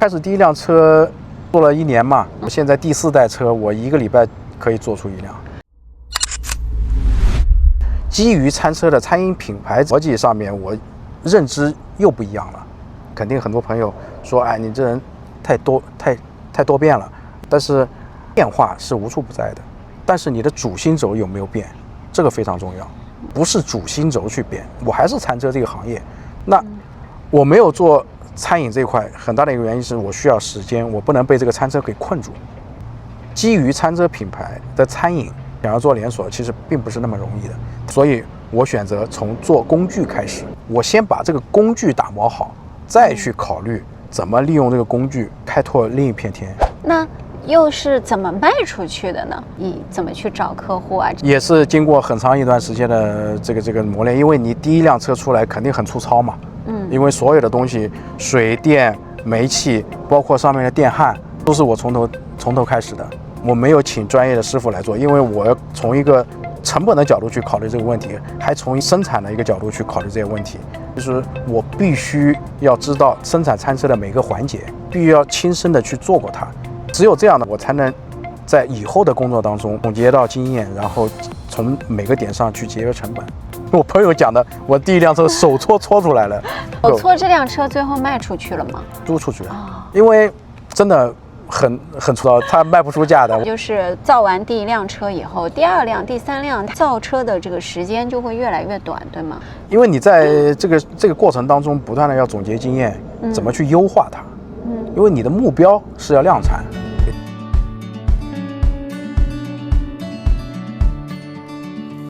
开始第一辆车做了1年嘛，现在第4代车，我1个礼拜可以做出1辆。基于餐车的餐饮品牌逻辑上面，我认知又不一样了。肯定很多朋友说，哎，你这人太多变了。但是变化是无处不在的，但是你的主心轴有没有变，这个非常重要。不是主心轴去变，我还是餐车这个行业。那我没有做餐饮这一块，很大的一个原因是我需要时间，我不能被这个餐车给困住。基于餐车品牌的餐饮想要做连锁，其实并不是那么容易的，所以我选择从做工具开始，我先把这个工具打磨好，再去考虑怎么利用这个工具开拓另一片天。那又是怎么卖出去的呢？你怎么去找客户啊？也是经过很长一段时间的这个磨练，因为你第一辆车出来肯定很粗糙嘛，因为所有的东西，水电、煤气，包括上面的电焊，都是我从头开始的。我没有请专业的师傅来做，因为我要从一个成本的角度去考虑这个问题，还从生产的一个角度去考虑这些问题。就是我必须要知道生产餐车的每个环节，必须要亲身的去做过它。只有这样的，我才能在以后的工作当中总结到经验，然后从每个点上去节约成本。我朋友讲的，我第一辆车手搓出来了。我搓这辆车最后卖出去了吗？租出去了，因为真的很粗糙，它卖不出价的。就是造完第一辆车以后，第2辆、第3辆造车的这个时间就会越来越短，对吗？因为你在这个过程当中不断的要总结经验，怎么去优化它。因为你的目标是要量产。